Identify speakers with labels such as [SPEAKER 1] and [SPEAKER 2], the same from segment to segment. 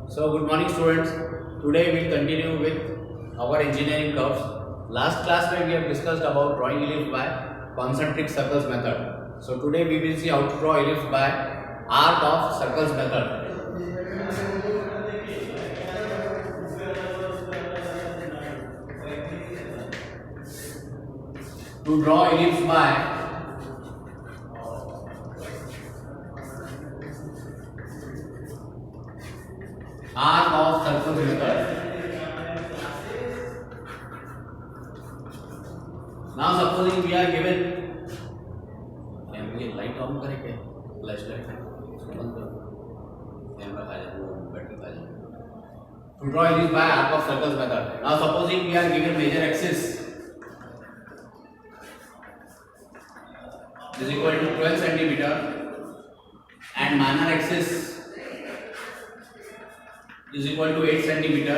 [SPEAKER 1] So good morning students. Today we will continue with our engineering curves. Last class when we have discussed about drawing ellipse by concentric circles method. So today we will see how to draw ellipse by arc of circles method. To draw ellipse by arc of circles method. Now supposing we are given light on करें क्या flash light बंद करो camera खा जाए वो battery खा जाए to draw ellipse by arc of circles method. Now supposing we are given major axis is equal to 12 centimeter and minor axis is equal to 8 centimeter.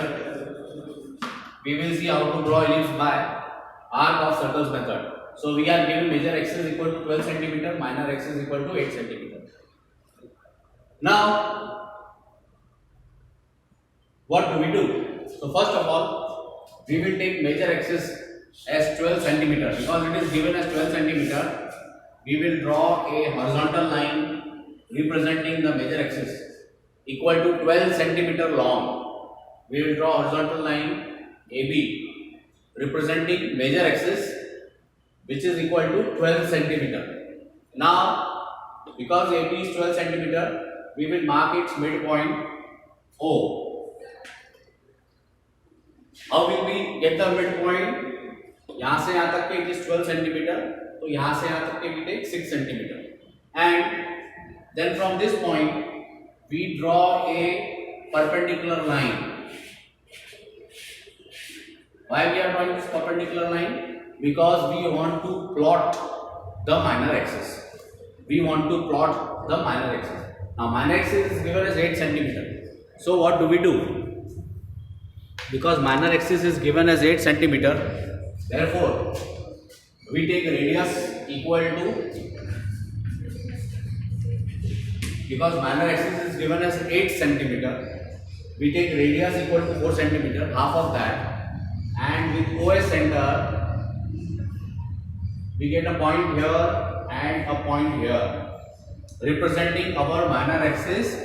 [SPEAKER 1] We will see how to draw ellipse by arc of circles method. So we are given major axis equal to 12 centimeter, minor axis equal to 8 centimeter. Now what do we do? So first of all we will take major axis as 12 centimeter because it is given as 12 centimeter. We will draw a horizontal line representing the major axis equal to 12 centimeter long. We will draw horizontal line AB representing major axis which is equal to 12 centimeter. Now because AB is 12 centimeter, we will mark its midpoint O. How will we get the midpoint? यहाँ से यहाँ तक के it is 12 centimeter, तो यहाँ से यहाँ तक के we take 6 centimeter, and then from this point we draw a perpendicular line. Why we are drawing this perpendicular line? Because we want to plot the minor axis. We want to plot the minor axis. Now minor axis is given as 8 centimeter. So what do we do? Because minor axis is given as 8 centimeter, therefore we take radius equal to, because minor axis is given as 8 centimeter, we take radius equal to 4 centimeter, half of that, and with OS center we get a point here and a point here representing our minor axis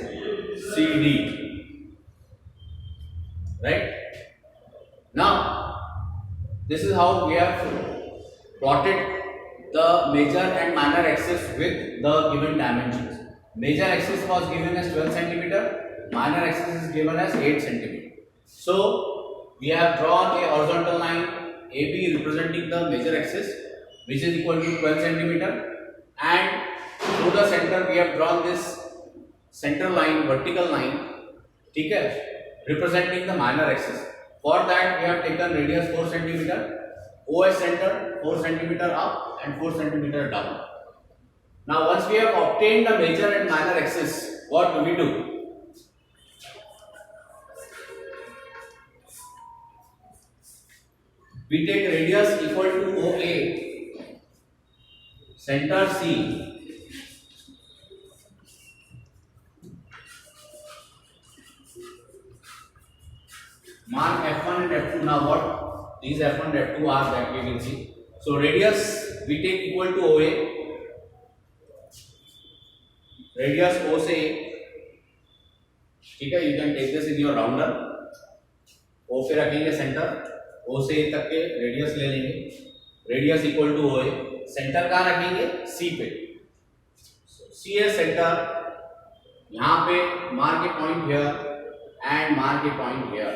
[SPEAKER 1] CD. Right? Now this is how we have plotted the major and minor axis with the given dimensions. Major axis was given as 12 centimeter, minor axis is given as 8 centimeter. So we have drawn a horizontal line AB representing the major axis which is equal to 12 centimeter, and through the center we have drawn this center line, vertical line, ठीक है, representing the minor axis. For that we have taken radius 4 centimeter, OS center 4 centimeter up and 4 centimeter down. Now once we have obtained the major and minor axis, what do we do? We take radius equal to OA, center C, mark F1 and F2. Now what these F1 and F2 are, that we will see. So radius we take equal to OA, radius O से ठीक है, you can take this in your rounder. O पे रखेंगे centre, O से A तक के radius ले लेंगे, radius equal to OA, centre कहाँ रखेंगे? C पे. C है सेंटर, यहाँ पे mark a point here and mark a point here.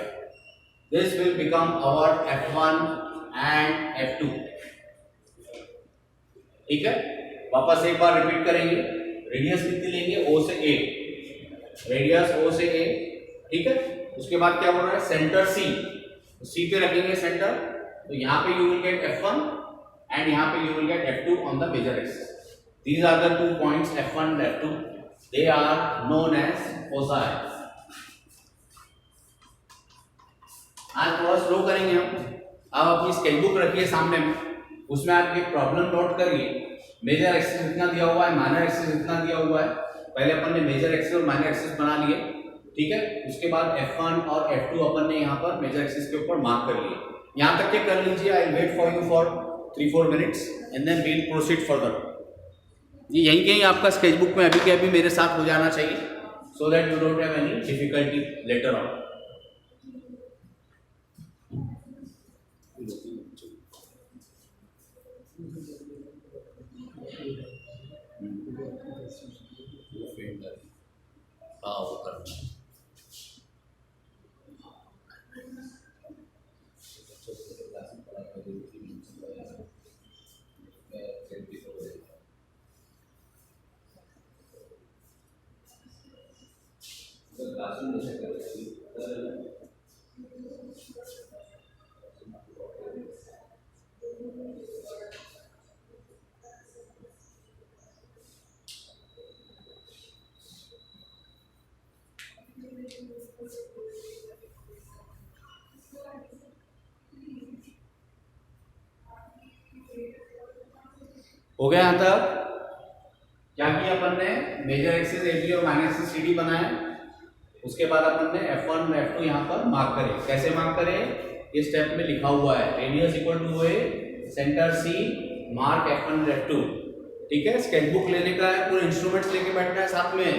[SPEAKER 1] This will become our F1 and F2. ठीक है, वापस एक बार रिपीट करेंगे. रेडियस कितनी लेंगे? O से A, रेडियस O से A, ठीक है. उसके बाद क्या बोल रहा है? सेंटर C, C पे रखेंगे सेंटर, तो यहाँ पे you will get F1 and यहाँ पे you will get F2 on the major axis. These are the 2 points F1 and F2. They are known as foci. आज थोड़ा स्लो करेंगे हम. आप अपनी स्केच बुक रखिए सामने में, उसमें आप एक प्रॉब्लम नोट करिए. मेजर एक्सिस इतना दिया हुआ है, माइनर एक्सिस इतना दिया हुआ है. पहले अपन ने मेजर एक्सिस और माइनर एक्सिस बना लिए. ठीक है। उसके बाद F1 और F2 अपन ने यहाँ पर मेजर एक्सिस के ऊपर मार्क कर लिए। यहाँ तक के कर लीजिए। I wait for you for 3-4 minutes and then we'll proceed further. ये यहीं कहीं आपका स्केचबुक में अभी के अभी मेरे साथ हो जाना चाहिए, so that you don't have any difficulty later on. हाँ वो करना है। हो गया यहाँ तक? क्या किया अपन ने? मेजर एक्सिस AB और माइनर एक्सिस CD बनाया। उसके बाद अपन ने F1 और F2 यहाँ पर मार्क करे। कैसे मार्क करे? इस स्टेप में लिखा हुआ है radius equal to A, centre C, mark F1 और F2। ठीक है, स्केचबुक लेने का है, पूरे इंस्ट्रूमेंट्स लेके बैठना है साथ में,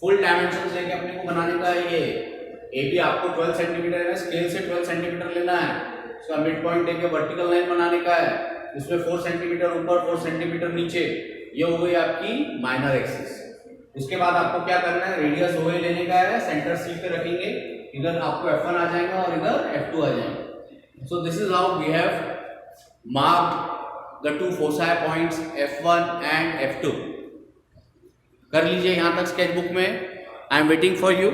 [SPEAKER 1] फुल डायमेंशंस लेके अपने को बनाने का है। ये AB आपको 12 सेंटीमीटर है, स्केल से 12 सेंटीमीटर लेना है। उसका मिड पॉइंट लेके वर्टिकल लाइन बनाने का है, उसमें 4 सेंटीमीटर ऊपर 4 सेंटीमीटर नीचे। ये हो गई आपकी माइनर एक्सिस। उसके बाद आपको क्या करना है? रेडियस OA लेने का है, सेंटर C पे रखेंगे, इधर आपको F1 आ जाएगा और इधर F2 आ जाएगा। So this is how we have marked the two foci points F1 and F2। कर लीजिए यहां तक स्केचबुक में। I am waiting for you.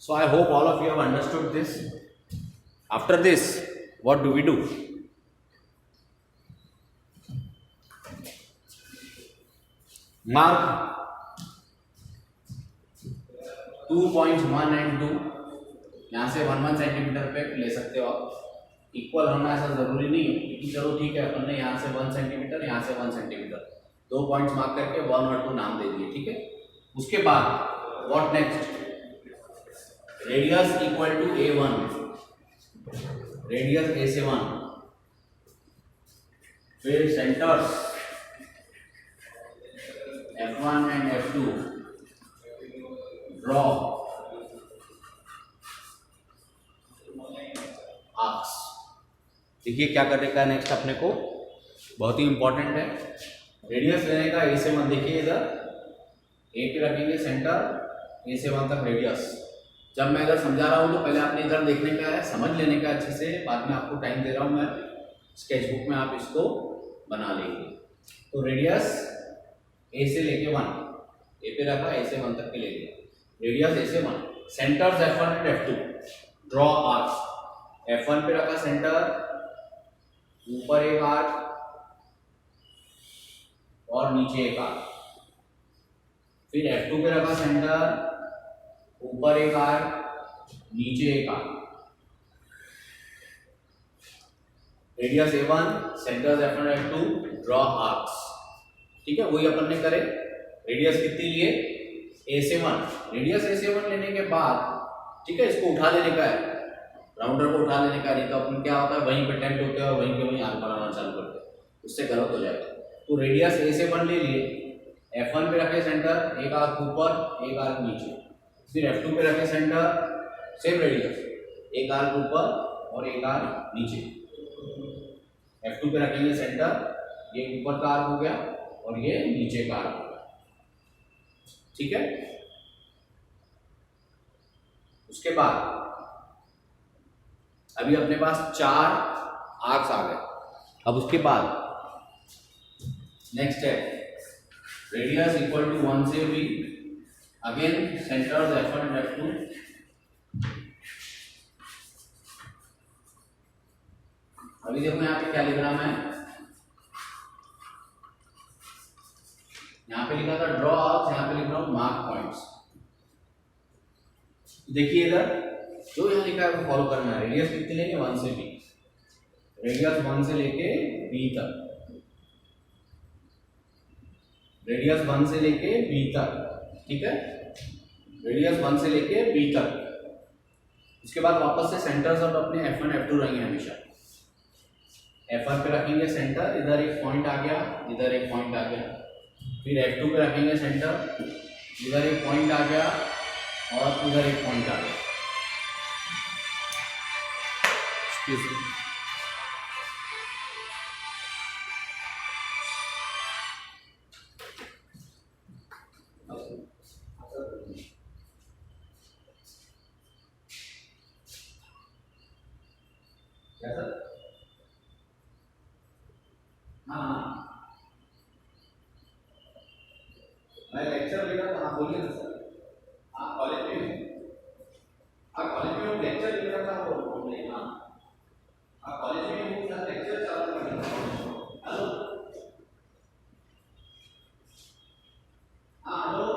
[SPEAKER 1] So I hope all of you have understood this. After this, what do we do? Mark 2 points 1 and 2. यहाँ से 1 centimetre पे ले सकते हो आप। इक्वल होना ऐसा जरूरी नहीं है, लेकिन चलो ठीक है, अपन ने यहाँ से 1 सेंटीमीटर, यहाँ से 1 सेंटीमीटर, 2 पॉइंट्स मार्क करके 1 और 2 नाम दे दिए। ठीक है, उसके बाद what next? Radius equal to A1, radius A से 1, फिर centres F1 and F2 draw arcs. देखिए क्या करने का नेक्स्ट अपने को, बहुत ही इंपॉर्टेंट है। रेडियस लेने का ए से 1, देखिए इधर ए पे रखेंगे सेंटर, ए से 1 तक रेडियस। जब मैं इधर समझा रहा हूँ तो पहले आपने इधर देखने का है, समझ लेने का अच्छे से, बाद में आपको टाइम दे रहा हूँ मैं, स्केचबुक में आप इसको बना लेंगे। तो रेडियस ए से लेके 1, ए पे रखा, ए से 1 तक के ले लिया, रेडियस ए से 1। Centres F1 and F2 draw arcs. F1 पे रखा सेंटर, ऊपर एक आर्क और नीचे एक आर्क। फिर F2 पे रखा सेंटर, ऊपर एक आर्क, नीचे एक arc. Radius A1, centres F1 और F2 ड्रॉ आर्क्स। ठीक है, वही अपन ने करे। रेडियस कितनी लिए, A से 1। रेडियस A से 1 लेने के बाद, ठीक है, इसको उठा लेने का है, राउंडर को उठा लेने का, नहीं तो अपन क्या होता है वहीं पे टेंट होते हैं और वहीं के वहीं आर्क बनाना चालू करते हैं, उससे गलत हो जाएगा। तो रेडियस A से 1 ले लिए, F1 पे रखे सेंटर, एक आर्क ऊपर एक आर्क नीचे। फिर F2 पे रखे सेंटर, सेम रेडियस, एक आर्क ऊपर और एक आर्क नीचे। F2 पे रखेंगे सेंटर, ये ऊपर का आर्क हो गया और ये नीचे का आर्क हो गया। ठीक है, उसके बाद अभी अपने पास 4 आर्क्स आ गए। अब उसके बाद नेक्स्ट है रेडियस इक्वल टू 1 से भी, again centres F1 and F2। अभी देखो यहाँ पे क्या लिख रहा मैं, यहाँ पे लिखा था ड्रॉ आर्क्स, यहाँ पे लिख रहा हूँ मार्क पॉइंट्स। देखिए इधर जो यहाँ लिखा है वो फॉलो करना है। रेडियस कितनी लेंगे, 1 से बी, रेडियस 1 से लेके बी तक, रेडियस 1 से लेके बी तक। ठीक है, रेडियस 1 से लेके बी तक। उसके बाद वापस से सेंटर्स अब अपने F1 F2 रहेंगे हमेशा। F1 पे रखेंगे सेंटर, इधर एक पॉइंट आ गया, इधर एक पॉइंट आ गया। फिर F2 पे रखेंगे सेंटर, इधर एक पॉइंट आ गया और इधर एक पॉइंट आ गया। एक्सक्यूज मी, क्या सर? हाँ, मैं लेक्चर ले रहा था, हाँ बोलिए ना सर। हाँ कॉलेज में, हाँ कॉलेज में वो लेक्चर ले रहा था, वो बोलिए। हाँ हाँ कॉलेज में वो सर लेक्चर चालू कर रहा था। हेलो, हाँ हेलो,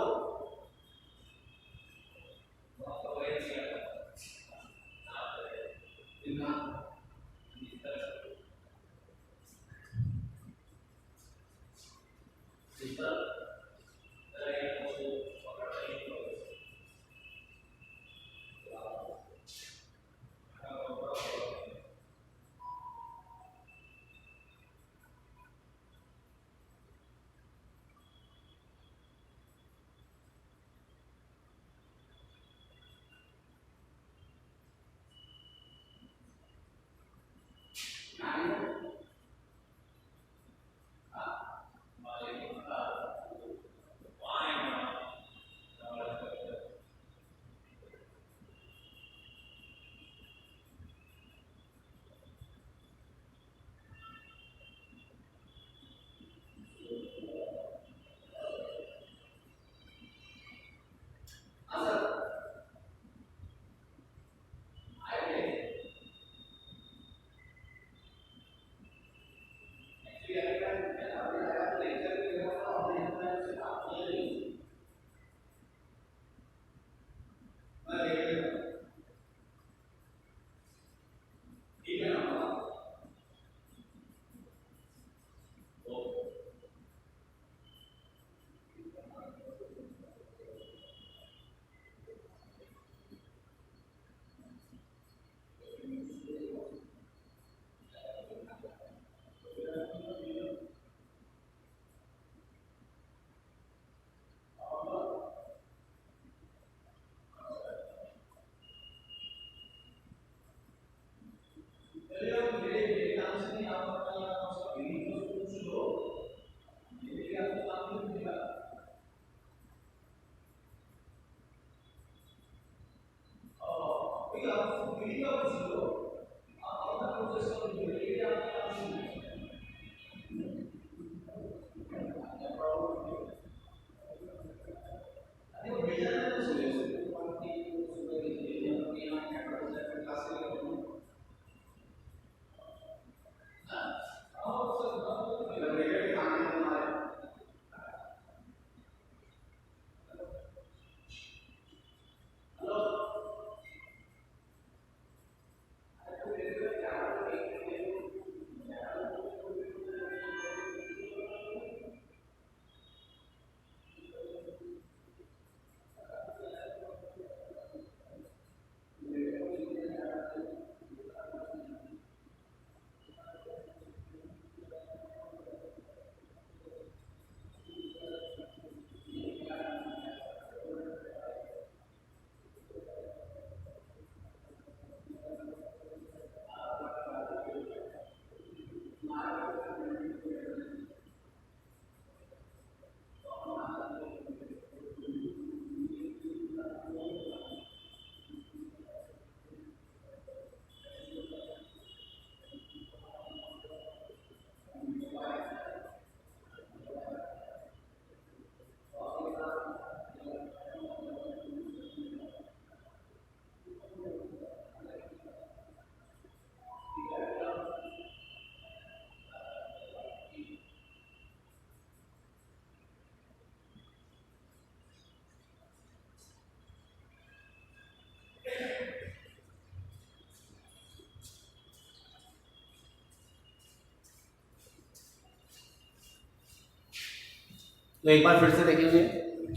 [SPEAKER 1] तो एक बार फिर से देखेंगे,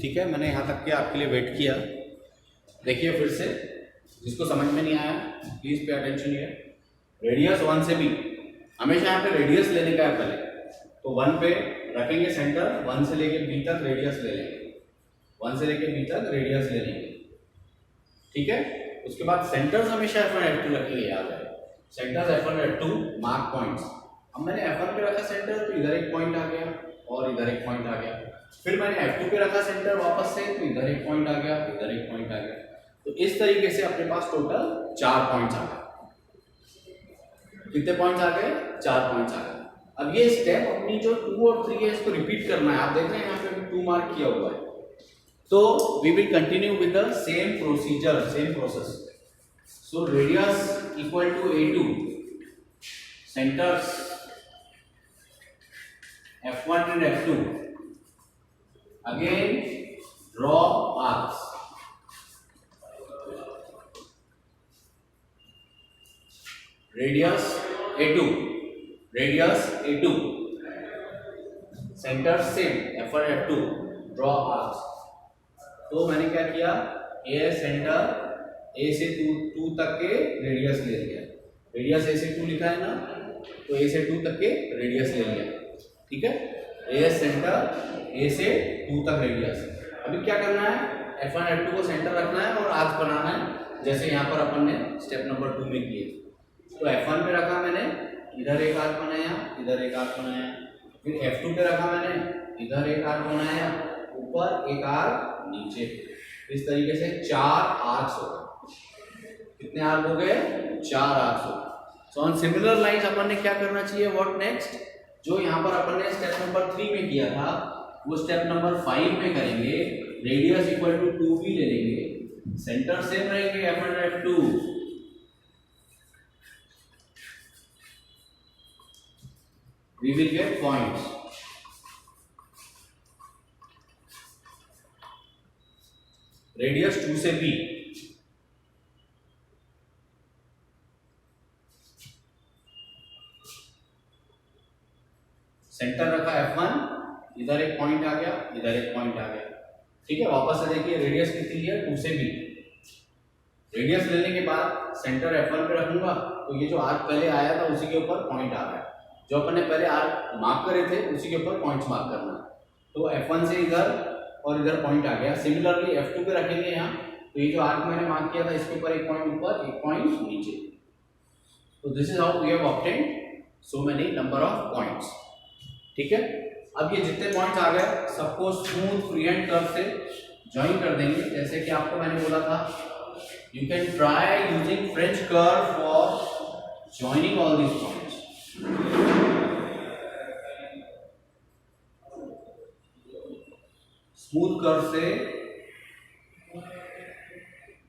[SPEAKER 1] ठीक है। मैंने यहाँ तक के आपके लिए वेट किया, देखिए फिर से, जिसको समझ में नहीं आया please pay attention here. Radius 1 से बी, हमेशा यहाँ पे रेडियस लेने का है पहले, तो 1 पे रखेंगे सेंटर, 1 से लेके बी तक रेडियस ले लेंगे, 1 से लेके बी तक रेडियस ले लेंगे, ठीक है। उसके बाद सेंटर्स हमेशा F1 F2 रखेंगे, याद है centres F1 F2 mark points. अब मैंने F1 पे रखा सेंटर तो इधर एक पॉइंट आ गया और इधर एक पॉइंट आ गया, फिर मैंने F2 पे रखा सेंटर वापस से तो इधर एक पॉइंट आ गया, इधर एक पॉइंट आ गया, तो इस तरीके से अपने पास टोटल 4 पॉइंट्स आ गए। कितने पॉइंट्स आ गए? 4 पॉइंट्स आ गए। अब ये स्टेप अपनी जो 2 और 3 है इसको रिपीट करना है। आप देख रहे हैं यहाँ पे 2 मार्क किया हुआ है, तो we will continue with the same procedure, same process. So radius equal to A2, centres F1 and F2, again draw arcs, radius A2, center same F1 F2, draw arcs। तो मैंने क्या किया, ए सेंटर ए से 2 तक के रेडियस ले लिया, radius ए से 2 लिखा है ना, तो ए से 2 तक के रेडियस ले लिया, ठीक है। ए सेंटर ए से 2 तक रेडियस। अभी क्या करना है, F1 F2 को सेंटर रखना है और आर्क बनाना है, जैसे यहाँ पर अपन ने स्टेप नंबर 2 में किए। तो F1 पे रखा मैंने, इधर एक आर्क बनाया, इधर एक आर्क बनाया, फिर F2 पे रखा मैंने, इधर एक आर्क बनाया, ऊपर एक आर्क नीचे, इस तरीके से 4 आर्क्स हो गए। कितने आर्क हो गए? 4 आर्क्स हो गए। सो ऑन सिमिलर लाइंस अपन ने क्या करना चाहिए, व्हाट नेक्स्ट, जो यहाँ पर अपन ने स्टेप नंबर 3 में किया था वो स्टेप नंबर 5 में करेंगे। रेडियस इक्वल टू 2b ले लेंगे, सेंटर सेम रहेंगे F1 और F2, we will get points। Radius 2 से b, सेंटर रखा F1, इधर एक पॉइंट आ गया, इधर एक पॉइंट आ गया, ठीक है। वापस से देखिए रेडियस कितनी है, 2 से b। रेडियस लेने के बाद सेंटर F1 पे रखूंगा, तो ये जो आर्क पहले आया था उसी के ऊपर पॉइंट आ रहा है, जो अपन ने पहले आर्क मार्क करे थे उसी के ऊपर पॉइंट्स मार्क करना है। तो F1 से इधर और इधर पॉइंट आ गया। सिमिलरली F2 पे रखेंगे यहाँ, तो ये जो आर्क मैंने मार्क किया था इसके ऊपर एक पॉइंट ऊपर, एक पॉइंट नीचे। तो this is how we have obtained so many number of points, ठीक है। अब ये जितने पॉइंट्स आ गए सबको स्मूथ फ्रीहैंड कर्व से ज्वाइन कर देंगे, जैसे कि आपको मैंने बोला था, you can try using French curve for joining all these points. Smooth curve से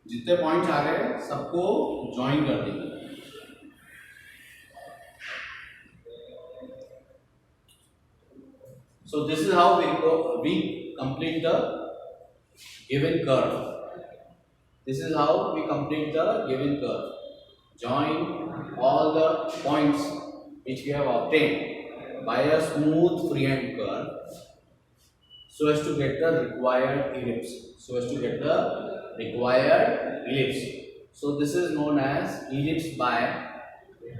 [SPEAKER 1] जितने पॉइंट्स आ गए सबको ज्वाइन कर देंगे। So this is how we complete the given curve. This is how we complete the given curve. Join all the points which we have obtained by a smooth freehand curve so as to get the required ellipse. So this is known as ellipse by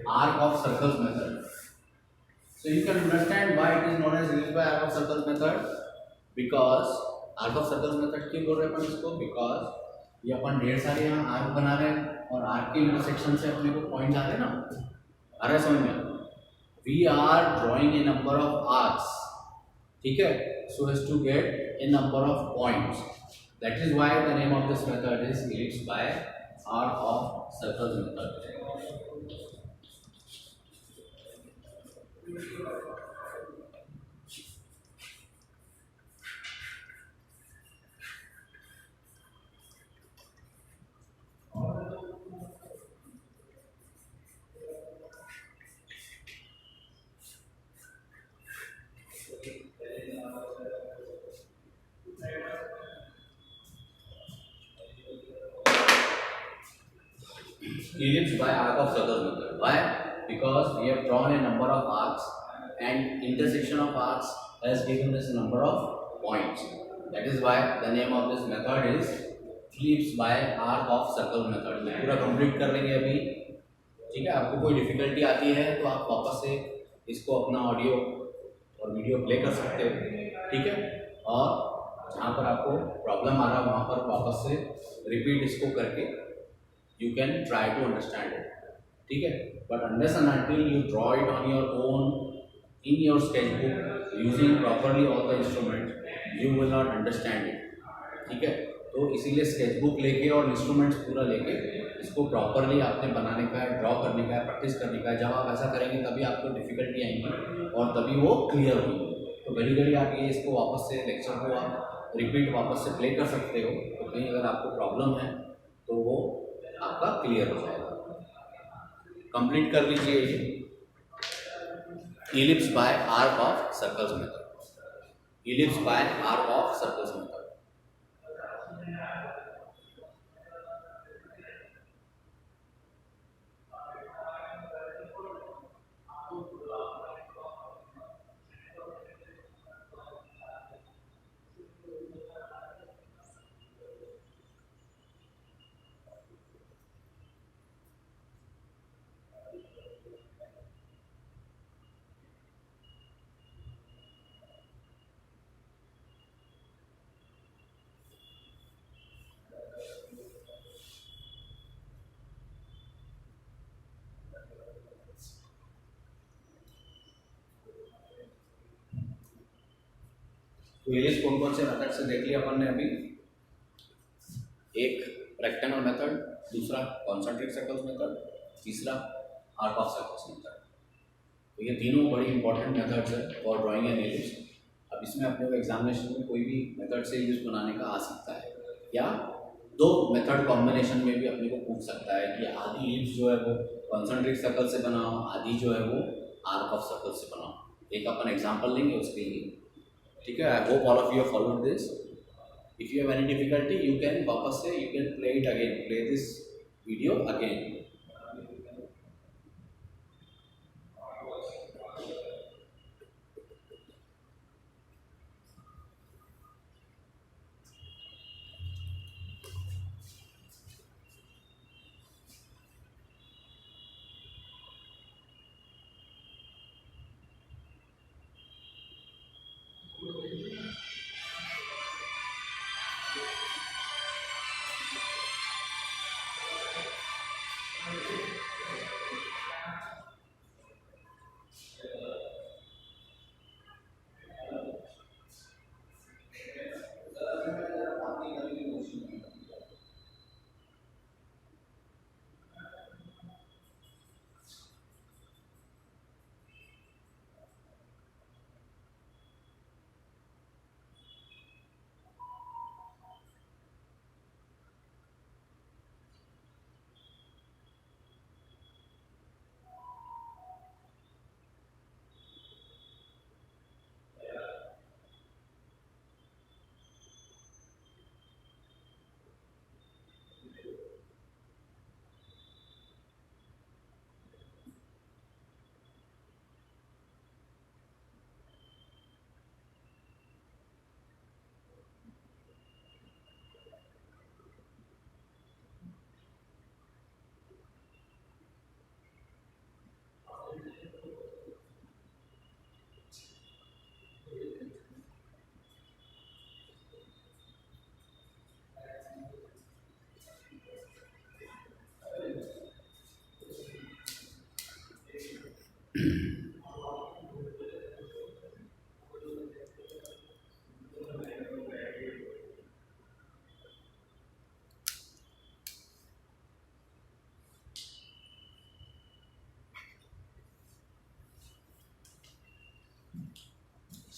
[SPEAKER 1] arc of circles method. So you can understand why it is known as ellipse by arc of circles method, because arc of circles method क्यों बोल रहे हैं अपन इसको, because ये अपन ढेर सारे यहाँ arc बना रहे हैं और आर्क के इंटरसेक्शन से अपने को पॉइंट आ रहे हैं ना, आ रहा है समझ में। We are drawing a number of arcs, ठीक है, so as to get a number of points. That is why the name of this method is ellipse by arc of circles method. Ellipse by arc of circles method. Why? Because we have drawn a number of arcs and intersection of arcs has given this number of points. That is why the name of this method is ellipse by arc of circle method. ये पूरा complete कर लेंगे अभी, ठीक है। आपको कोई difficulty आती है तो आप वापस से इसको अपना ऑडियो और वीडियो प्ले कर सकते हो, ठीक है। और जहाँ पर आपको प्रॉब्लम आ रहा है वहाँ पर वापस से रिपीट इसको करके you can try to understand it, ठीक है। But unless and until you draw it on your own in your sketch book using properly all the instrument you will not understand it, ठीक है। तो इसीलिए sketch book लेके और instruments पूरा लेके इसको प्रॉपरली आपने बनाने का है, ड्रॉ करने का है, प्रैक्टिस करने का है। जब आप ऐसा करेंगे तभी आपको डिफिकल्टी आएंगी और तभी वो क्लियर होगी। तो घड़ी घड़ी आप ये इसको वापस से लेक्चर को आप रिपीट वापस से प्ले कर सकते हो, तो कहीं अगर आपको प्रॉब्लम है तो वो आपका क्लियर हो जाएगा। कंप्लीट कर लीजिए ये ellipse by arc of circles method, ellipse by arc of circles method. तो ये कौन कौन से मेथड से देख लिया अपन ने अभी, एक रेक्टेंगल मेथड, दूसरा कॉन्सेंट्रिक सर्कल्स मेथड, तीसरा आर्क ऑफ सर्कल्स मेथड। तो ये तीनों बड़ी इंपॉर्टेंट मेथड्स है फॉर ड्राइंग एन इलिप्स। अब इसमें अपने को एग्जामिनेशन में कोई भी मेथड से इलिप्स बनाने का आ सकता है, या दो मेथड कॉम्बिनेशन में भी अपने को पूछ सकता है कि आधी इलिप्स जो है वो कॉन्सेंट्रिक सर्कल से बनाओ, आधी जो है वो आर्क ऑफ सर्कल से बनाओ। एक अपन एग्जाम्पल लेंगे उसके लिए, ठीक है। I hope all of you have followed this. If you have any difficulty you can वापस से you can play it again, play this video again.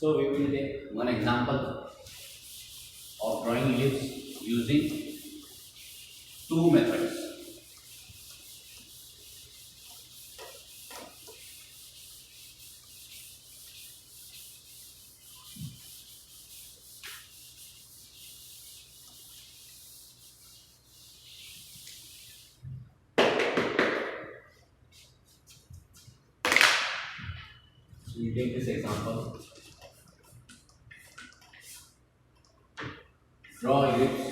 [SPEAKER 1] So we will take one example of drawing ellipse using two methods. So we take this example. Draw ellipse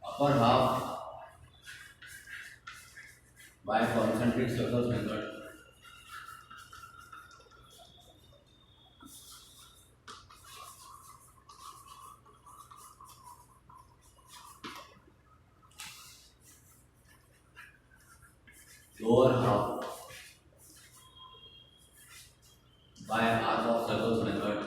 [SPEAKER 1] upper half by concentric circles method. Lower half by arc of circles method.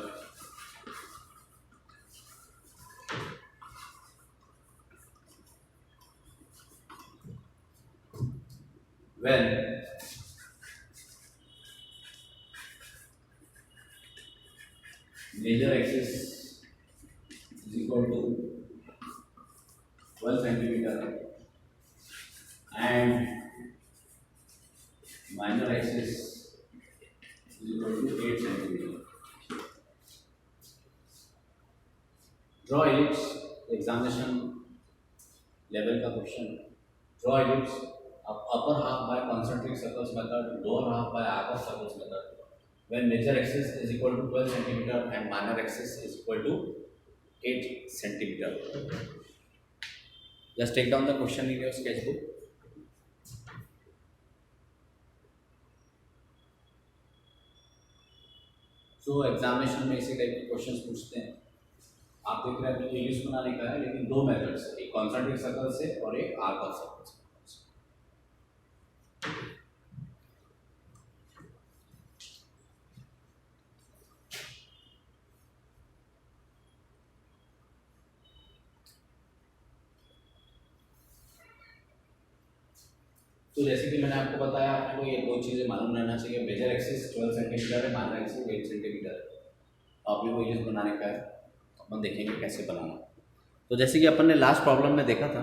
[SPEAKER 1] When major axis is equal to 12 centimeter and minor axis is equal to 8 centimeter. Draw ellipse, examination level का question. Draw ellipse upper half by concentric circles method, lower half by arc of circles method. When major axis is equal to 12 centimeter and minor axis is equal to 8 centimeter. Just take down the question in your sketchbook. So examination में इसी type के questions पूछते हैं. आप देख रहे हैं तो ellipse बनाने का है, लेकिन दो मेथड्स, एक कॉन्सेंट्रिक सर्कल से और एक आर्क ऑफ सर्कल से. तो जैसे कि मैंने आपको बताया, आपको ये दो चीज़ें मालूम रहना चाहिए. मेजर एक्सिस 12 सेंटीमीटर है, माइनर एक्सिस 8 सेंटीमीटर है. आपने को यूज बनाने का है, अपन देखेंगे कैसे बनाना. तो जैसे कि अपन ने लास्ट प्रॉब्लम में देखा था,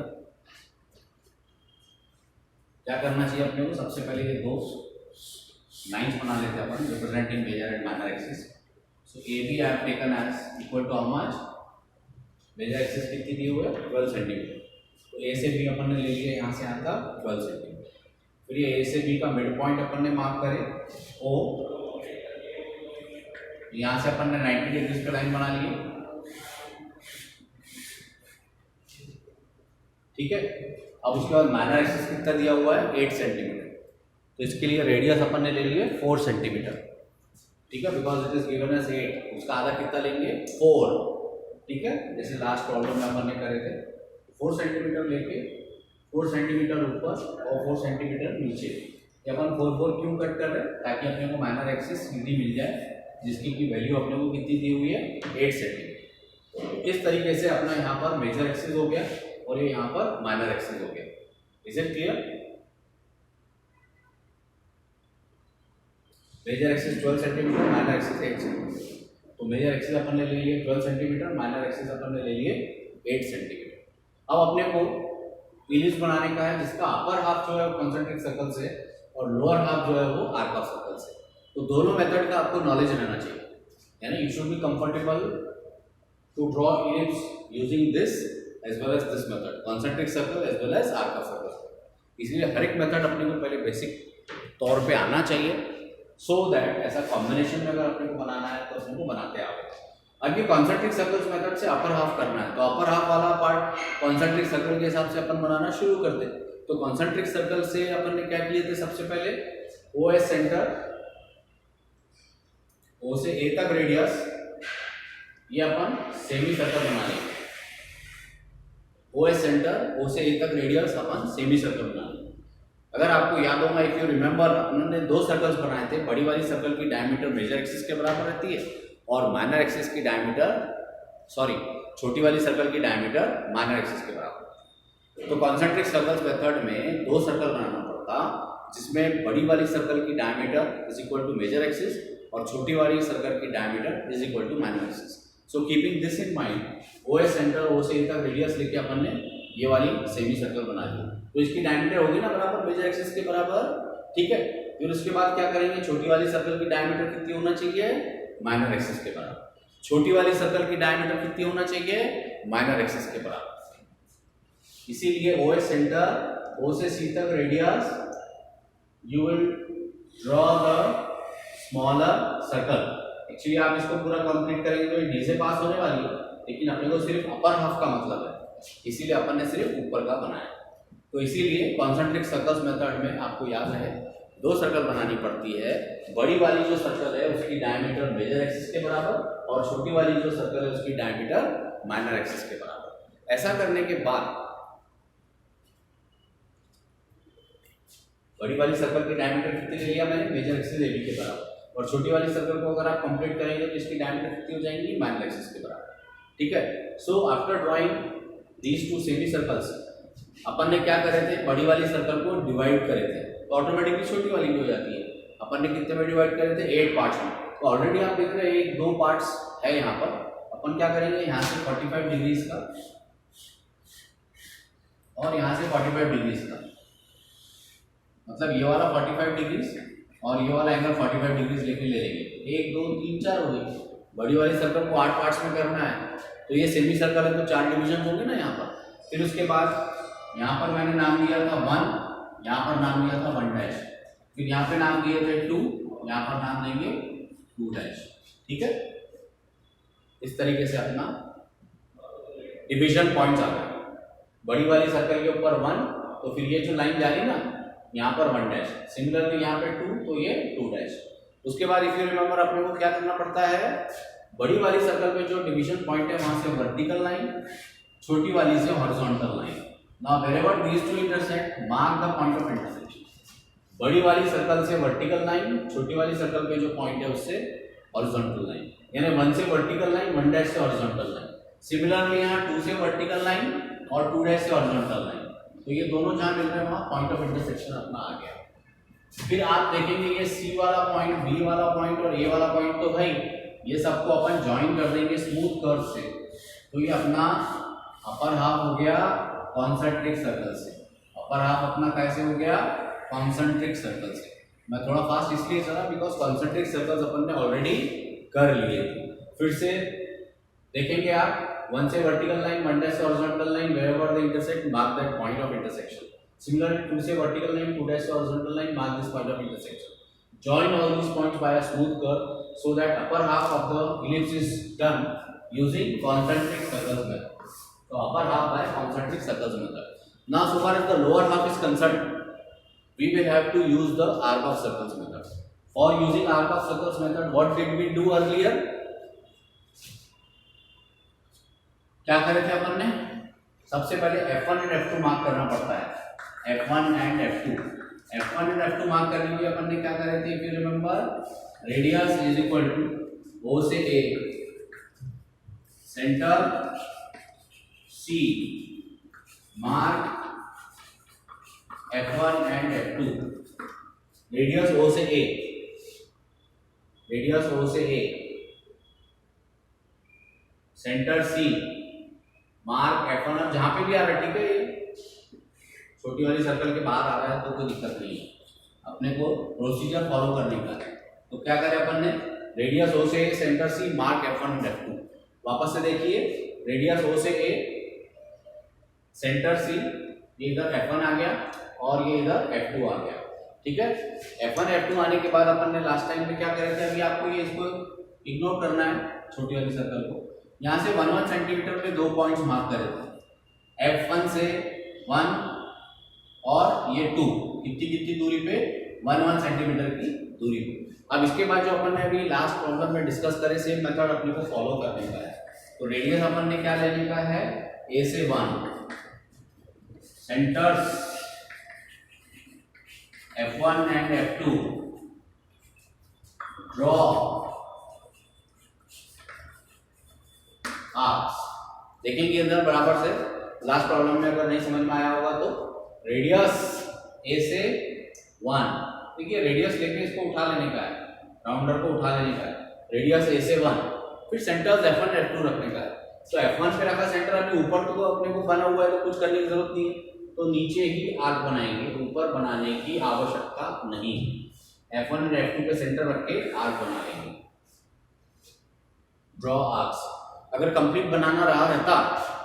[SPEAKER 1] क्या करना चाहिए अपने को. सबसे पहले ये दो लाइंस बना लेते हैं अपन representing major and minor axis. So A B I have taken as equal to how much. Major axis कितनी दी हुई है 12 सेंटीमीटर. तो ए से बी अपन ने ले लिया यहाँ से यहाँ तक 12 सेंटीमीटर. फिर ये ए से बी का मिड पॉइंट अपन ने मार्क करे ओ. यहाँ से अपन ने 90 डिग्री का लाइन बना लिए. ठीक है. अब उसके बाद माइनर एक्सिस कितना दिया हुआ है 8 सेंटीमीटर. तो इसके लिए रेडियस अपन ने ले लिए 4 सेंटीमीटर. ठीक है, because it is given as 8. उसका आधा कितना लेंगे 4. ठीक है, जैसे लास्ट प्रॉब्लम में अपन ने करे थे 4 सेंटीमीटर लेके 4 सेंटीमीटर ऊपर और 4 सेंटीमीटर नीचे. ये अपन 4 क्यों कट कर रहे हैं, ताकि अपने को माइनर एक्सिस सीधी मिल जाए, जिसकी की वैल्यू अपने को कितनी दी हुई है 8 सेंटीमीटर. इस तरीके से अपना यहाँ पर मेजर एक्सिस हो गया और ये यहाँ पर माइनर एक्सिस हो गया. Is it clear. Major axis 12 centimetre, minor axis 8 centimetre. तो मेजर एक्सिस अपन ने ले लिए 12 सेंटीमीटर, माइनर एक्सिस अपन ने ले लिए 8 सेंटीमीटर. अब अपने को इलिप्स बनाने का है जिसका अपर हाफ जो है वो कॉन्सेंट्रिक सर्कल से और लोअर हाफ जो है वो आर्क ऑफ सर्कल से. तो दोनों मेथड का आपको नॉलेज रहना चाहिए, यानी you should be comfortable to draw ellipse using this as well as this method, concentric circle as well as arc of circle. इसलिए हर एक मेथड अपने को पहले बेसिक तौर पे आना चाहिए, सो दैट ऐसा कॉम्बिनेशन में अगर अपने को बनाना है तो अपने को बनाते आवे. अब ये कॉन्सेंट्रिक सर्कल्स मेथड से अपर हाफ करना है, तो अपर हाफ वाला पार्ट कॉन्सेंट्रिक सर्कल के हिसाब से अपन बनाना शुरू करते. तो कॉन्सेंट्रिक सर्कल से अपन ने क्या किए थे, सबसे पहले ओ एस सेंटर, ओ से ए तक रेडियस, ये अपन सेमी सर्कल बना लेंगे. ओ एस सेंटर, ओ से ए तक रेडियस अपन सेमी सर्कल बना लेंगे. अगर आपको याद होगा, इफ यू रिमेंबर, उन्होंने दो सर्कल्स बनाए थे. बड़ी वाली सर्कल की डायमीटर मेजर एक्सिस के बराबर रहती है और माइनर एक्सिस की डायमीटर, छोटी वाली सर्कल की डायमीटर माइनर एक्सिस के बराबर. तो कॉन्सेंट्रिक सर्कल्स मेथड में दो सर्कल बनाना पड़ता, जिसमें बड़ी वाली सर्कल की diameter is equal to major axis और छोटी वाली सर्कल की diameter is equal to minor axis. So keeping this in mind, O S centre, O से तक रेडियस लेके अपन ने ये वाली सेमी सर्कल बना ली. तो इसकी डायमीटर होगी ना बराबर मेजर एक्सिस के बराबर. ठीक है, फिर उसके बाद क्या करेंगे, छोटी वाली सर्कल की डायमीटर कितनी होना चाहिए, माइनर एक्सिस के बराबर. छोटी वाली सर्कल की डायमीटर कितनी होना चाहिए, माइनर एक्सिस के बराबर. इसीलिए ओ एस सेंटर, ओ से सी तक radius you will draw the smaller circle. Actually आप इसको पूरा कंप्लीट करेंगे तो ये डी से पास होने वाली है, लेकिन अपने को सिर्फ अपर हाफ का मतलब है, इसीलिए अपन ने सिर्फ ऊपर का बनाया। तो इसीलिए कॉन्सेंट्रिक सर्कल्स मेथड में आपको याद रहे 2 सर्कल बनानी पड़ती है। बड़ी वाली जो सर्कल है उसकी डायमीटर मेजर एक्सिस के बराबर और छोटी वाली जो सर्कल है उसकी डायमीटर माइनर एक्सिस के बराबर। ऐसा करने के बाद बड़ी वाली सर्कल की डायमीटर कितनी ले लिया मैंने, मेजर एक्सिस ए बी के बराबर, और छोटी वाली सर्कल को अगर आप कंप्लीट करेंगे तो इसकी डायमीटर कितनी हो जाएंगी, माइनर एक्सिस के बराबर। ठीक है। So after drawing these 2 semi circles अपन ने क्या करे थे, बड़ी वाली सर्कल को डिवाइड करे थे तो ऑटोमेटिकली छोटी वाली भी हो जाती है। अपन ने कितने में डिवाइड करे थे, 8 पार्ट्स में। तो ऑलरेडी आप देख रहे हैं 1-2 पार्ट्स है यहाँ पर। अपन क्या करेंगे, यहाँ से 45 डिग्रीज का और यहाँ से 45 डिग्रीज का, मतलब ये वाला 45 डिग्रीज और ये वाला एंगल 45 डिग्रीज लेके ले लेंगे। 1 2 3 4 हो गई। बड़ी वाली सर्कल को 8 पार्ट्स में करना है तो ये सेमी सर्कल है तो 4 डिवीजन होंगे ना यहाँ पर। फिर उसके बाद यहाँ पर मैंने नाम दिया था 1, यहाँ पर नाम दिया था 1 डैश, फिर यहाँ पे नाम दिए थे 2, यहाँ पर नाम देंगे 2 डैश। ठीक है। इस तरीके से अपना डिवीजन पॉइंट्स आ गए। बड़ी वाली सर्कल के ऊपर 1 तो फिर ये जो लाइन जा रही ना यहाँ पर 1 डैश, सिमिलरली यहाँ पे 2 तो ये 2 डैश। उसके बाद इफ यू रिमेंबर अपने को क्या करना पड़ता है, बड़ी वाली सर्कल पे जो डिवीजन पॉइंट है वहां से वर्टिकल लाइन, छोटी वाली से horizontal line. Now wherever these two intersect mark the point of intersection. बड़ी वाली सर्कल से वर्टिकल लाइन, छोटी वाली सर्कल पे जो पॉइंट है उससे हॉरिजॉन्टल लाइन, यानी 1 से वर्टिकल लाइन, 1 डैश से हॉरिजॉन्टल लाइन। सिमिलरली यहाँ 2 से वर्टिकल लाइन और 2 डैश से हॉरिजॉन्टल लाइन। तो ये दोनों जहाँ मिल रहे हैं वहाँ पॉइंट ऑफ इंटरसेक्शन अपना आ गया। फिर आप देखेंगे ये सी वाला पॉइंट, बी वाला पॉइंट और ए वाला पॉइंट, तो भाई ये सबको अपन ज्वाइन कर देंगे स्मूथ कर्व से। तो ये अपना अपर हाफ हो गया कॉन्सेंट्रिक सर्कल से। अपर हाफ अपना कैसे हो गया, कॉन्सेंट्रिक सर्कल से। मैं थोड़ा फास्ट इसलिए चला बिकॉज कॉन्सेंट्रिक सर्कल्स अपन ने ऑलरेडी कर लिए थे। फिर से देखेंगे आप 1 से वर्टिकल लाइन, 1 डैश से horizontal line, wherever they intersect mark that point of intersection. Similarly, 2 से vertical line, 2 dash horizontal line, mark this point of intersection. Join all these points by a smooth curve so that upper half of the ellipse is done using concentric circles method. So upper half by concentric circles method. Now, so far as the lower half is concerned, we will have to use the arc of circles method. For using arc of circles method, what did we do earlier? क्या करे थे अपन ने? सबसे पहले F1 and F2 mark करना पड़ता है। F1 and F2 mark करने के लिए अपन ने क्या करे थे, if you remember, radius is equal to O से A, centre C, mark F1 and F2, radius O से A, centre C, mark F1। अब जहां पे भी आ रहा है, ठीक है, छोटी वाली सर्कल के बाहर आ रहा है तो कोई दिक्कत नहीं है, अपने को प्रोसीजर फॉलो करने का है। तो क्या करें अपन ने, रेडियस O से A, centre C, mark F1 and F2। वापस से देखिए, रेडियस O से A, सेंटर C, ये इधर F1 आ गया और ये इधर F2 आ गया। ठीक है। F1 F2 आने के बाद अपन ने लास्ट टाइम में क्या करे थे, अभी आपको ये इसको इग्नोर करना है, छोटी वाली सर्कल को। यहाँ से 1 सेंटीमीटर पे 2 पॉइंट्स मार्क करे थे, F1 से 1 और ये 2, कितनी दूरी पे, 1 सेंटीमीटर की दूरी पे। अब इसके बाद जो अपन ने अभी लास्ट प्रॉब्लम में डिस्कस करे, सेम मेथड अपने को फॉलो करने का है। तो रेडियस अपन ने क्या लेने का है, A से 1, centres F1 and F2, draw arcs. देखेंगे इधर बराबर से, लास्ट प्रॉब्लम में अगर नहीं समझ में आया होगा तो रेडियस A से 1, देखिए रेडियस लेके इसको उठा लेने का है, राउंडर को उठा लेने का है, रेडियस A से 1, फिर सेंटर्स F1 F2 रखने का है। तो F1 पे रखा सेंटर, अभी ऊपर तो अपने को बना हुआ है तो कुछ करने की जरूरत नहीं है, तो नीचे ही आर्क बनाएंगे, ऊपर बनाने की आवश्यकता नहीं। F1 और F2 पे सेंटर रख के आर्क बना लेंगे, ड्रॉ आर्क्स। अगर कंप्लीट बनाना रहा रहता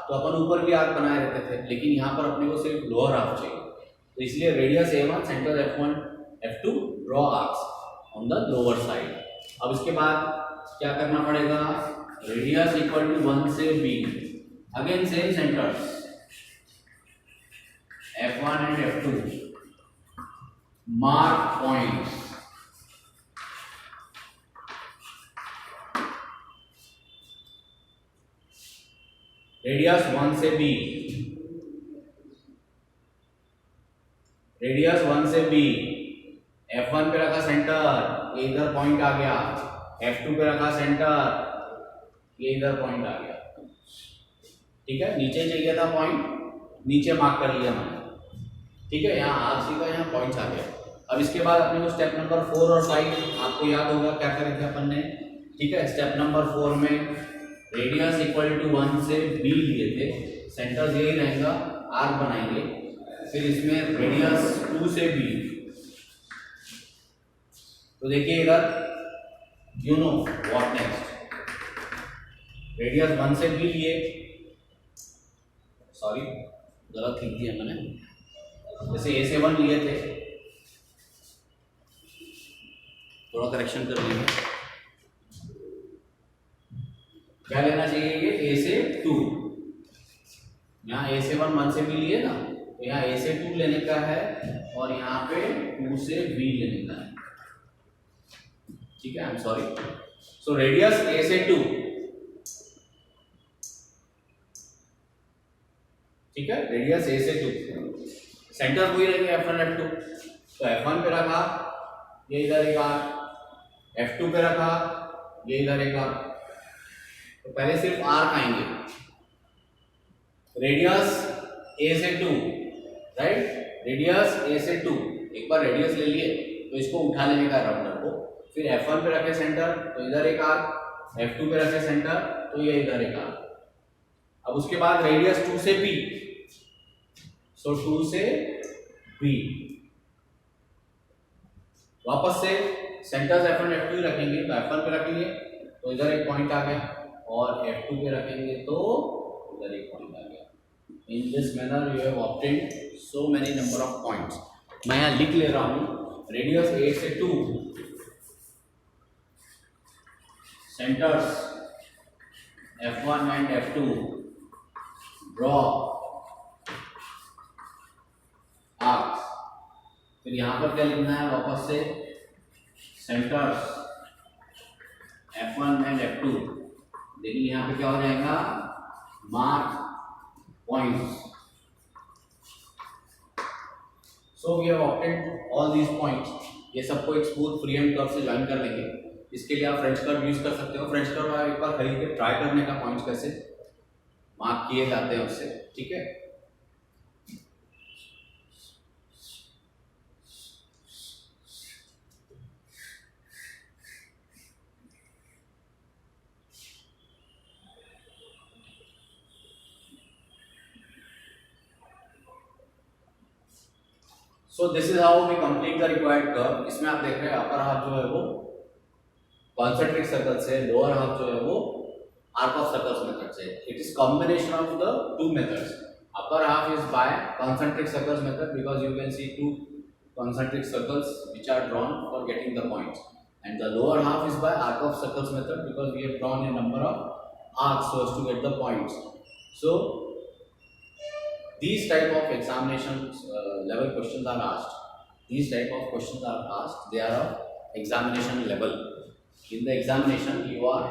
[SPEAKER 1] तो अपन ऊपर भी आर्क बनाए रहते थे, लेकिन यहाँ पर अपने को सिर्फ लोअर हाफ चाहिए, तो इसलिए radius A1, centre F1, F2 draw arcs on the lower side. अब इसके बाद क्या करना पड़ेगा, रेडियस इक्वल टू 1 से b, again same centres F1 and F2, mark points, radius 1 से b, रेडियस 1 से b, F1 पे रखा सेंटर, ये इधर पॉइंट आ गया, F2 पे रखा सेंटर, ये इधर पॉइंट आ गया, ठीक है। नीचे चाहिए था पॉइंट, नीचे मार्क कर लिया मैंने, ठीक है। यहाँ आरसी का यहाँ पॉइंट्स आ गया। अब इसके बाद अपने को स्टेप नंबर 4 और 5 आपको याद होगा क्या करे थे अपन ने, ठीक है। स्टेप नंबर 4 में रेडियस इक्वल टू 1 से b लिए थे, सेंटर यही रहेगा, आर्क बनाएंगे, फिर इसमें रेडियस 2 से b, तो देखिए इधर you know what next, radius 1 से b लिए, सॉरी गलत लिख दिया मैंने, जैसे a से 1 लिए थे, थोड़ा करेक्शन कर लिया, क्या लेना चाहिए ये a से 2, यहाँ a से 1 से b लिए ना, तो यहाँ a से 2 लेने का है और यहाँ पे 2 से b लेने का है, ठीक है। I am sorry, so radius a से 2, ठीक है, रेडियस a से 2, सेंटर वही रहेंगे F1 F2, तो F1 पे रखा, ये इधर एक आर्क, F2 पे रखा, ये इधर एक आर्क, तो पहले सिर्फ आर्क आएंगे, रेडियस a से 2, राइट, रेडियस a से 2, एक बार रेडियस ले लिए तो इसको उठा लेने का राउंडर को, फिर F1 पे रखे सेंटर, तो इधर एक आर्क, F2 पे रखे सेंटर, तो ये इधर एक आर्क। अब उसके बाद रेडियस 2 से b, सो 2 से b, वापस से सेंटर्स F1 F2 ही रखेंगे, तो F1 पे रखेंगे तो इधर एक पॉइंट आ गया, और F2 पे रखेंगे तो इधर एक पॉइंट आ गया। In this manner you have obtained so many number of points. मैं यहाँ लिख ले रहा हूँ, रेडियस a से 2, centres F1 and F2, draw arcs, फिर यहाँ पर क्या लिखना है वापस से, सेंटर्स F1 एंड F2, लेकिन यहाँ पे क्या हो जाएगा, mark points. So we have obtained all these points. ये सबको एक स्मूथ फ्री हैंड कर्व से ज्वाइन कर लेंगे। इसके लिए आप फ्रेंच कर्व यूज कर सकते हो। फ्रेंच कर्व एक बार खरीद के ट्राई करने का, पॉइंट्स कैसे मार्क किए जाते हैं उससे, ठीक है। So this is how we complete the required curve. इसमें आप देख रहे हैं अपर हाफ जो है वो कॉन्सेंट्रिक सर्कल से, लोअर हाफ जो है वो आर्क ऑफ सर्कल्स मेथड से। It is combination of the two methods. Upper half is by concentric circles method because you can see two concentric circles which are drawn for getting the points, and the lower half is by arc of circles method because we have drawn a number of arcs so as to get the points. So these type of examinations level questions are asked. These type of questions are asked. They are of examination level. In the examination you are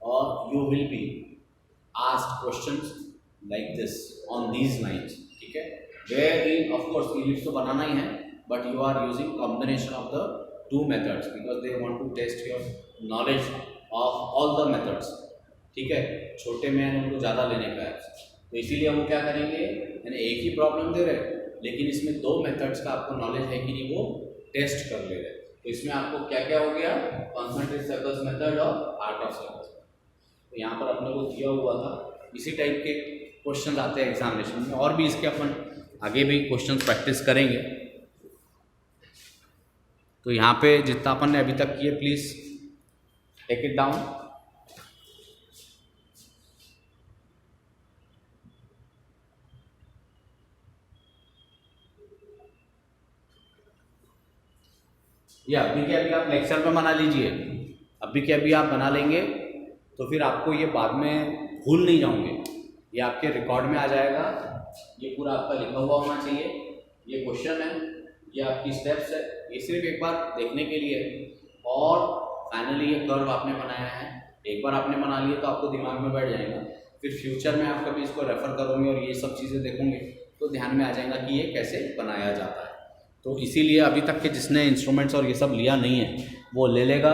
[SPEAKER 1] or you will be asked questions like this on these lines, ठीक है। Wherein of course ellipse तो बनाना ही है, but you are using combination of the two methods because they want to test your knowledge of all the methods, ठीक है। छोटे में उनको ज़्यादा लेने का है, तो इसीलिए वो क्या करेंगे, यानी एक ही प्रॉब्लम दे रहे लेकिन इसमें दो मेथड्स का आपको नॉलेज है कि नहीं वो टेस्ट कर ले रहे। तो इसमें आपको क्या क्या हो गया, कॉन्सेंट्रिक सर्कल्स मेथड और आर्क ऑफ सर्कल्स। तो यहाँ पर अपने को दिया हुआ था, इसी टाइप के क्वेश्चन आते हैं एग्जामिनेशन में, और भी इसके अपन आगे भी क्वेश्चंस प्रैक्टिस करेंगे। तो यहाँ पे जितना अपन ने अभी तक किए प्लीज़ टेक इट डाउन। ये अभी के अभी आप लेक्चर में बना लीजिए, अभी के अभी आप बना लेंगे तो फिर आपको ये बाद में भूल नहीं जाओगे, ये आपके रिकॉर्ड में आ जाएगा। ये पूरा आपका लिखा हुआ होना चाहिए, ये क्वेश्चन है, ये आपकी स्टेप्स है, ये सिर्फ एक बार देखने के लिए है। और फाइनली ये कर्व आपने बनाया है, एक बार आपने बना लिया तो आपको दिमाग में बैठ जाएगा, फिर फ्यूचर में आप कभी इसको रेफर करोगे और ये सब चीज़ें देखोगे तो ध्यान में आ जाएगा कि ये कैसे बनाया जाता है। तो इसीलिए अभी तक के जिसने इंस्ट्रूमेंट्स और ये सब लिया नहीं है वो ले लेगा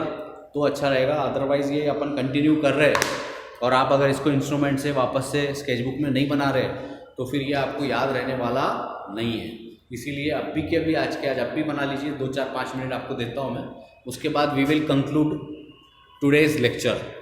[SPEAKER 1] तो अच्छा रहेगा, अदरवाइज़ ये अपन कंटिन्यू कर रहे हैं और आप अगर इसको इंस्ट्रूमेंट से वापस से स्केचबुक में नहीं बना रहे तो फिर ये आपको याद रहने वाला नहीं है। इसीलिए अभी के अभी आज के आज अभी बना लीजिए, 2-4-5 मिनट आपको देता हूँ मैं, उसके बाद we will conclude today's lecture.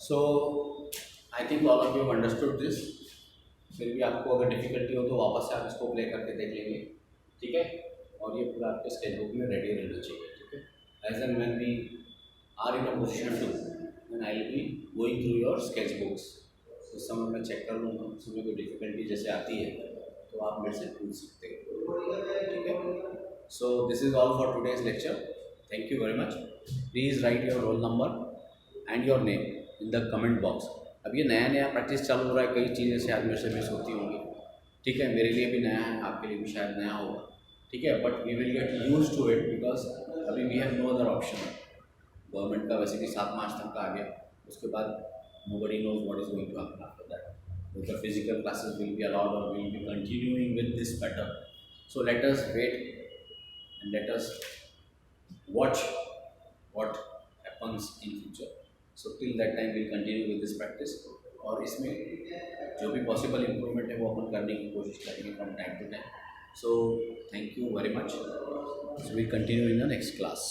[SPEAKER 1] So I think all of you understood this. फिर भी आपको अगर डिफिकल्टी हो तो वापस से आप इसको प्ले करके देख लेंगे. ठीक है. और ये पूरा आपके स्केच बुक में रेडी रहना चाहिए. ठीक है. As and when we are in a position to then I will be going through your sketch books. उस समय मैं चेक कर लूँगा. उस समय कोई डिफिकल्टी जैसे आती है तो आप मेरे से पूछ सकते हो. ठीक है. So this is all for today's lecture. Thank you very much. Please write your roll number and your name in the comment box. अब ये नया नया प्रैक्टिस चालू हो रहा है. कई चीज़ें शायद मेरे से मिस होती होंगी. ठीक है. मेरे लिए भी नया है, आपके लिए भी शायद नया होगा. ठीक है. But we will get use to it because अभी we have no other option. Government का वैसे भी 7 मार्च तक का आ गया. उसके बाद nobody knows what is going to happen after that. The physical classes will be allowed or will be continuing with this pattern. So let us wait and let us watch what happens in future. So till that time we'll continue with this practice. और इसमें जो भी possible improvement है वो अपन करने की कोशिश करेंगे from time to time. So thank you very much. So we'll continue in the next class.